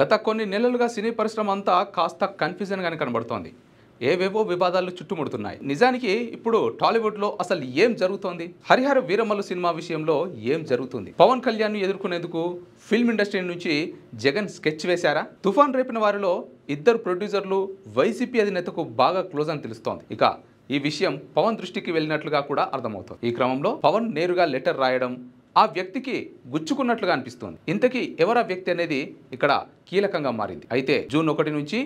గత కొన్ని నెలలుగా సినీ పరిశ్రమ అంతా కాస్త కన్ఫ్యూజన్గానే కనబడుతోంది. ఏవేవో వివాదాలు చుట్టుముడుతున్నాయి. నిజానికి ఇప్పుడు టాలీవుడ్లో అసలు ఏం జరుగుతోంది? హరిహర వీరమల్లు సినిమా విషయంలో ఏం జరుగుతుంది? పవన్ కళ్యాణ్ను ఎదుర్కొనేందుకు ఫిల్మ్ ఇండస్ట్రీ నుంచి జగన్ స్కెచ్ వేశారా? తుఫాన్ రేపిన వారిలో ఇద్దరు ప్రొడ్యూసర్లు వైసీపీ అధినేతకు బాగా క్లోజ్ అని తెలుస్తోంది. ఇక ఈ విషయం పవన్ దృష్టికి వెళ్ళినట్లుగా కూడా అర్థమవుతోంది. ఈ క్రమంలో పవన్ నేరుగా లెటర్ రాయడం ఆ వ్యక్తికి గుచ్చుకున్నట్లుగా అనిపిస్తోంది. ఇంతకీ ఎవరా వ్యక్తి అనేది ఇక్కడ కీలకంగా మారింది. అయితే జూన్ 1 నుంచి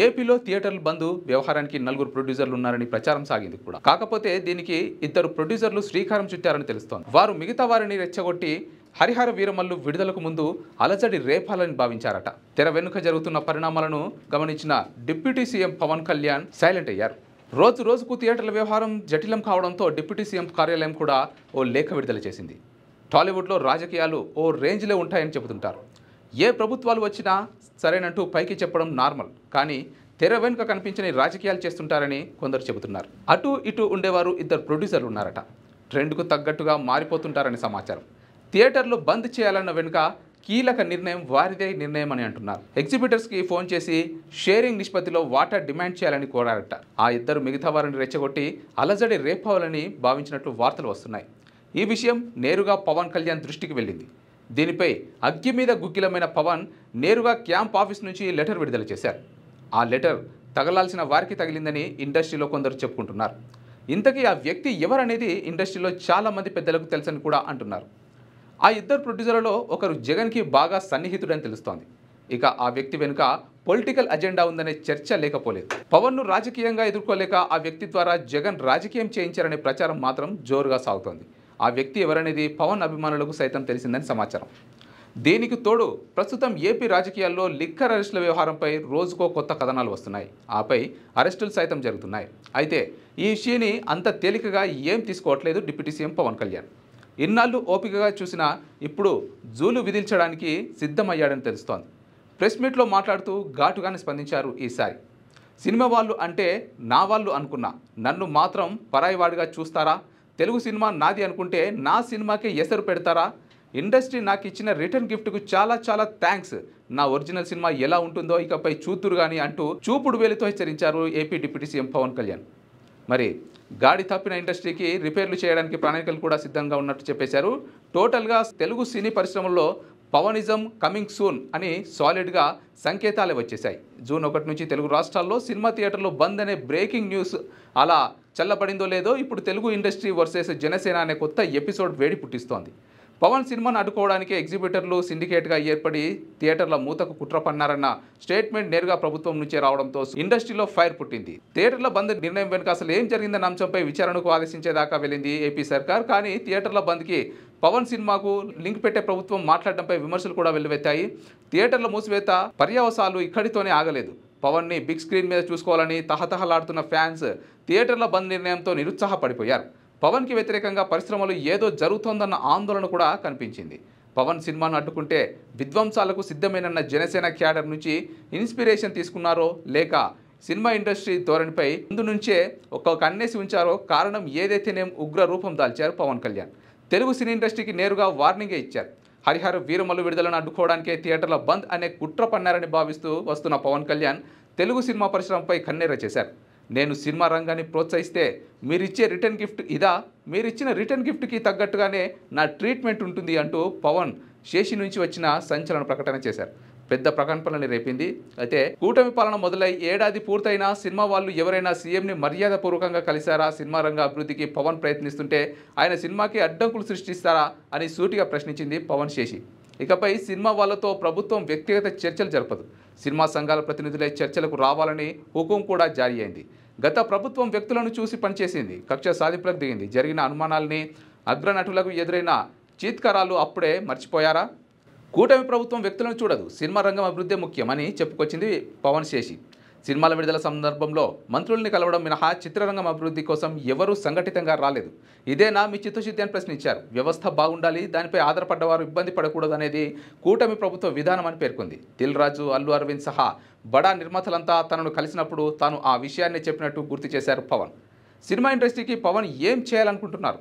ఏపీలో థియేటర్లు బంద్ వ్యవహారానికి 4 ప్రొడ్యూసర్లు ఉన్నారని ప్రచారం సాగింది కూడా. కాకపోతే దీనికి ఇద్దరు ప్రొడ్యూసర్లు శ్రీకారం చుట్టారని తెలుస్తోంది. వారు మిగతా వారిని రెచ్చగొట్టి హరిహర వీరమల్లు విడుదలకు ముందు అలజడి రేపాలని భావించారట. తెర వెనుక జరుగుతున్న పరిణామాలను గమనించిన deputy CM Pawan Kalyan silent అయ్యారు. రోజు రోజుకు థియేటర్ల వ్యవహారం జటిలం కావడంతో డిప్యూటీ సీఎం కార్యాలయం కూడా ఓ లేఖ విడుదల చేసింది. టాలీవుడ్లో రాజకీయాలు ఓ రేంజ్లో ఉంటాయని చెబుతుంటారు. ఏ ప్రభుత్వాలు వచ్చినా సరేనంటూ పైకి చెప్పడం నార్మల్, కానీ తెర వెనుక కనిపించని రాజకీయాలు చేస్తుంటారని కొందరు చెబుతున్నారు. అటు ఇటు ఉండేవారు ఇద్దరు ప్రొడ్యూసర్లు ఉన్నారట. ట్రెండ్కు తగ్గట్టుగా మారిపోతుంటారని సమాచారం. థియేటర్లు బంద్ చేయాలన్న వెనుక కీలక నిర్ణయం వారిదే నిర్ణయం అని అంటున్నారు. ఎగ్జిబిటర్స్కి ఫోన్ చేసి షేరింగ్ నిష్పత్తిలో వాటా డిమాండ్ చేయాలని కోరారట. ఆ ఇద్దరు మిగతా వారిని రెచ్చగొట్టి అలజడి రేపాలని భావించినట్లు వార్తలు వస్తున్నాయి. ఈ విషయం నేరుగా పవన్ కళ్యాణ్ దృష్టికి వెళ్ళింది. దీనిపై అగ్గి మీద గుగ్గిలమైన పవన్ నేరుగా క్యాంప్ ఆఫీస్ నుంచి లెటర్ విడుదల చేశారు. ఆ లెటర్ తగలాల్సిన వారికి తగిలిందని ఇండస్ట్రీలో కొందరు చెప్పుకుంటున్నారు. ఇంతకీ ఆ వ్యక్తి ఎవరనేది ఇండస్ట్రీలో చాలామంది పెద్దలకు తెలుసని కూడా అంటున్నారు. ఆ ఇద్దరు ప్రొడ్యూసర్లలో ఒకరు జగన్కి బాగా సన్నిహితుడని తెలుస్తోంది. ఇక ఆ వ్యక్తి వెనుక పొలిటికల్ అజెండా ఉందనే చర్చ లేకపోలేదు. పవన్ను రాజకీయంగా ఎదుర్కోలేక ఆ వ్యక్తి ద్వారా జగన్ రాజకీయం చేయించారనే ప్రచారం మాత్రం జోరుగా సాగుతోంది. ఆ వ్యక్తి ఎవరనేది పవన్ అభిమానులకు సైతం తెలిసిందని సమాచారం. దీనికి తోడు ప్రస్తుతం ఏపీ రాజకీయాల్లో లిక్కర్ అరెస్టుల వ్యవహారంపై రోజుకో కొత్త కథనాలు వస్తున్నాయి. ఆపై అరెస్టులు సైతం జరుగుతున్నాయి. అయితే ఈ విషయాన్ని అంత తేలికగా ఏం తీసుకోవట్లేదు డిప్యూటీ సీఎం పవన్ కళ్యాణ్. ఇన్నాళ్ళు ఓపికగా చూసినా ఇప్పుడు జూలు విధించడానికి సిద్ధమయ్యాడని తెలుస్తోంది. ప్రెస్ మీట్లో మాట్లాడుతూ ఘాటుగానే స్పందించారు ఈసారి. సినిమా వాళ్ళు అంటే నా వాళ్ళు అనుకున్నా, నన్ను మాత్రం పరాయివాడిగా చూస్తారా? తెలుగు సినిమా నాది అనుకుంటే నా సినిమాకే ఎసరు పెడతారా? ఇండస్ట్రీ నాకు ఇచ్చిన రిటర్న్ గిఫ్ట్కు చాలా చాలా థ్యాంక్స్. నా ఒరిజినల్ సినిమా ఎలా ఉంటుందో ఇకపై చూతురు కానీ అంటూ చూపుడు వేలితో హెచ్చరించారు AP deputy CM Pawan Kalyan. మరి గాడి తప్పిన ఇండస్ట్రీకి రిపేర్లు చేయడానికి ప్రణాళికలు కూడా సిద్ధంగా ఉన్నట్టు చెప్పేశారు. టోటల్గా తెలుగు సినీ పరిశ్రమలో పవనిజం కమింగ్ సూన్ అని సాలిడ్గా సంకేతాలే వచ్చేశాయి. జూన్ 1 నుంచి తెలుగు రాష్ట్రాల్లో సినిమా థియేటర్లో బంద్ అనే బ్రేకింగ్ న్యూస్ అలా చల్లబడిందో లేదో ఇప్పుడు తెలుగు ఇండస్ట్రీ వర్సెస్ జనసేన అనే కొత్త ఎపిసోడ్ వేడి పుట్టిస్తోంది. పవన్ సినిమాను అడ్డుకోవడానికి ఎగ్జిబిటర్లు సిండికేట్గా ఏర్పడి థియేటర్ల మూతకు కుట్ర పన్నారన్న స్టేట్మెంట్ నేరుగా ప్రభుత్వం నుంచే రావడంతో ఇండస్ట్రీలో ఫైర్ పుట్టింది. థియేటర్ల బంద్ నిర్ణయం వెనుక అసలు ఏం జరిగిందన్న అంశంపై విచారణకు ఆదేశించేదాకా వెళ్ళింది ఏపీ సర్కార్. కానీ థియేటర్ల బంద్కి పవన్ సినిమాకు లింక్ పెట్టే ప్రభుత్వం మాట్లాడడంపై విమర్శలు కూడా వెల్లువెత్తాయి. థియేటర్ల మూసివేత పర్యవసాలు ఇక్కడితోనే ఆగలేదు. పవన్ని బిగ్ స్క్రీన్ మీద చూసుకోవాలని తహతహలాడుతున్న ఫ్యాన్స్ థియేటర్ల బంద్ నిర్ణయంతో నిరుత్సాహపడిపోయారు. పవన్కి వ్యతిరేకంగా పరిశ్రమలు ఏదో జరుగుతోందన్న ఆందోళన కూడా కనిపించింది. పవన్ సినిమాను అడ్డుకుంటే విధ్వంసాలకు సిద్ధమేనన్న జనసేన క్యాడర్ నుంచి ఇన్స్పిరేషన్ తీసుకున్నారో లేక సినిమా ఇండస్ట్రీ ధోరణిపై ముందు నుంచే ఒక కన్నేసి ఉంచారో కారణం ఏదైతేనేం ఉగ్ర రూపం దాల్చారు పవన్ కళ్యాణ్. తెలుగు సినీ ఇండస్ట్రీకి నేరుగా వార్నింగే ఇచ్చారు. హరిహర వీరమల్లు విడుదలను అడ్డుకోవడానికే థియేటర్ల బంద్ అనే కుట్ర పన్నారని భావిస్తూ వస్తున్న పవన్ కళ్యాణ్ తెలుగు సినిమా పరిశ్రమపై కన్నెర్ర చేశారు. నేను సినిమా రంగాన్ని ప్రోత్సహిస్తే మీరిచ్చే రిటర్న్ గిఫ్ట్ ఇదా? మీరిచ్చిన రిటర్న్ గిఫ్ట్కి తగ్గట్టుగానే నా ట్రీట్మెంట్ ఉంటుంది అంటూ పవన్ శేషి నుంచి వచ్చిన సంచలన ప్రకటన చేశారు. పెద్ద ప్రకంపనలు రేపింది. అయితే కూటమి పాలన మొదలై ఏడాది పూర్తయినా సినిమా వాళ్ళు ఎవరైనా సీఎంని మర్యాదపూర్వకంగా కలిశారా? సినిమా రంగ అభివృద్ధికి పవన్ ప్రయత్నిస్తుంటే ఆయన సినిమాకి అడ్డంకులు సృష్టిస్తారా అని సూటిగా ప్రశ్నించింది పవన్ శేషి. ఇకపై సినిమా వాళ్ళతో ప్రభుత్వం వ్యక్తిగత చర్చలు జరపదు. సినిమా సంఘాల ప్రతినిధులే చర్చలకు రావాలని హుకుం కూడా జారీ అయింది. గత ప్రభుత్వం వ్యక్తులను చూసి పనిచేసింది. కక్ష సాధింపులకు దిగింది. జరిగిన అనుమానాల్ని అగ్రనటులకు ఎదురైన చీత్కారాలు అప్పుడే మర్చిపోయారా? కూటమి ప్రభుత్వం వ్యక్తులను చూడదు, సినిమా రంగం అభివృద్ధి ముఖ్యమని చెప్పుకొచ్చింది పవన్ శేషి. సినిమాల విడుదల సందర్భంలో మంత్రుల్ని కలవడం మినహా చిత్రరంగం అభివృద్ధి కోసం ఎవరూ సంఘటితంగా రాలేదు. ఇదేనా మీ చిత్తశుద్ధి అని ప్రశ్నించారు. వ్యవస్థ బాగుండాలి, దానిపై ఆధారపడ్డవారు ఇబ్బంది పడకూడదు అనేది కూటమి ప్రభుత్వ విధానం అని పేర్కొంది. దిల్ రాజు, అల్లు అరవింద్ సహా బడా నిర్మాతలంతా తనను కలిసినప్పుడు తాను ఆ విషయాన్ని చెప్పినట్టు గుర్తు చేశారు పవన్. సినిమా ఇండస్ట్రీకి పవన్ ఏం చేయాలనుకుంటున్నారు?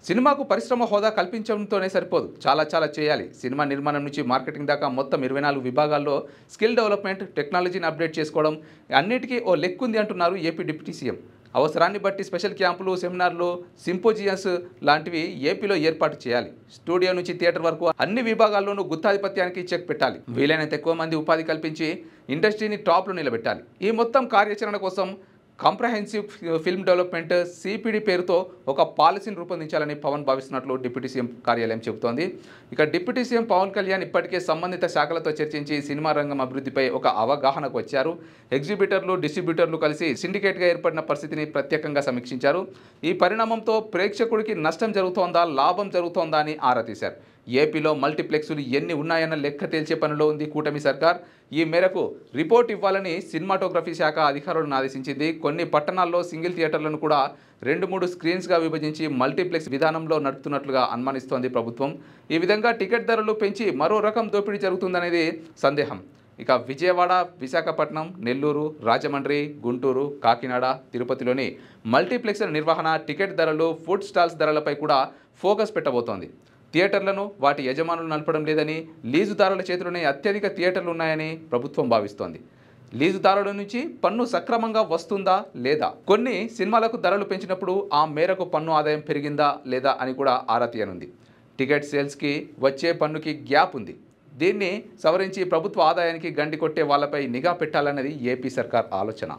సినిమాకు పరిశ్రమ హోదా కల్పించడంతోనే సరిపోదు, చాలా చాలా చేయాలి. సినిమా నిర్మాణం నుంచి మార్కెటింగ్ దాకా మొత్తం 24 విభాగాల్లో స్కిల్ డెవలప్మెంట్, టెక్నాలజీని అప్డేట్ చేసుకోవడం అన్నిటికీ ఓ లెక్కు ఉంది అంటున్నారు ఏపీ డిప్యూటీ సీఎం. అవసరాన్ని బట్టి స్పెషల్ క్యాంపులు, సెమినార్లు, సింపోజియన్స్ లాంటివి ఏపీలో ఏర్పాటు చేయాలి. స్టూడియో నుంచి థియేటర్ వరకు అన్ని విభాగాల్లోనూ గుత్తాధిపత్యానికి చెక్ పెట్టాలి. వీలైనంత ఎక్కువ మంది ఉపాధి కల్పించి ఇండస్ట్రీని టాప్లో నిలబెట్టాలి. ఈ మొత్తం కార్యాచరణ కోసం కాంప్రహెన్సివ్ ఫిల్మ్ డెవలప్మెంట్ సిపిడి పేరుతో ఒక పాలసీని రూపొందించాలని పవన్ భావిస్తున్నట్లు డిప్యూటీ సీఎం కార్యాలయం చెబుతోంది. ఇక డిప్యూటీ సీఎం పవన్ కళ్యాణ్ ఇప్పటికే సంబంధిత శాఖలతో చర్చించి సినిమా రంగం అభివృద్ధిపై ఒక అవగాహనకు వచ్చారు. ఎగ్జిబిటర్లు, డిస్ట్రిబ్యూటర్లు కలిసి సిండికేట్గా ఏర్పడిన పరిస్థితిని ప్రత్యేకంగా సమీక్షించారు. ఈ పరిణామంతో ప్రేక్షకుడికి నష్టం జరుగుతోందా, లాభం జరుగుతోందా అని ఆరా తీశారు. ఏపీలో మల్టీప్లెక్స్లు ఎన్ని ఉన్నాయన్న లెక్క తేల్చే పనిలో ఉంది కూటమి సర్కార్. ఈ మేరకు రిపోర్ట్ ఇవ్వాలని సినిమాటోగ్రఫీ శాఖ అధికారులను ఆదేశించింది. కొన్ని పట్టణాల్లో సింగిల్ థియేటర్లను కూడా 2-3 స్క్రీన్స్గా విభజించి మల్టీప్లెక్స్ విధానంలో నడుపుతున్నట్లుగా అనుమానిస్తోంది ప్రభుత్వం. ఈ విధంగా టికెట్ ధరలు పెంచి మరో రకం దోపిడీ జరుగుతుందనేది సందేహం. ఇక విజయవాడ, విశాఖపట్నం, నెల్లూరు, రాజమండ్రి, గుంటూరు, కాకినాడ, తిరుపతిలోని మల్టీప్లెక్స్ల నిర్వహణ, టికెట్ ధరలు, ఫుడ్ స్టాల్స్ ధరలపై కూడా ఫోకస్ పెట్టబోతోంది. థియేటర్లను వాటి యజమానులు నడపడం లేదని, లీజుదారుల చేతిలోనే అత్యధిక థియేటర్లు ఉన్నాయని ప్రభుత్వం భావిస్తోంది. లీజుదారుల నుంచి పన్ను సక్రమంగా వస్తుందా లేదా, కొన్ని సినిమాలకు ధరలు పెంచినప్పుడు ఆ మేరకు పన్ను ఆదాయం పెరిగిందా లేదా అని కూడా ఆరా తీయనుంది. టికెట్ సేల్స్కి వచ్చే పన్నుకి గ్యాప్ ఉంది. దీన్ని సవరించి ప్రభుత్వ ఆదాయానికి గండి కొట్టే వాళ్లపై నిఘా పెట్టాలన్నది ఏపీ సర్కార్ ఆలోచన.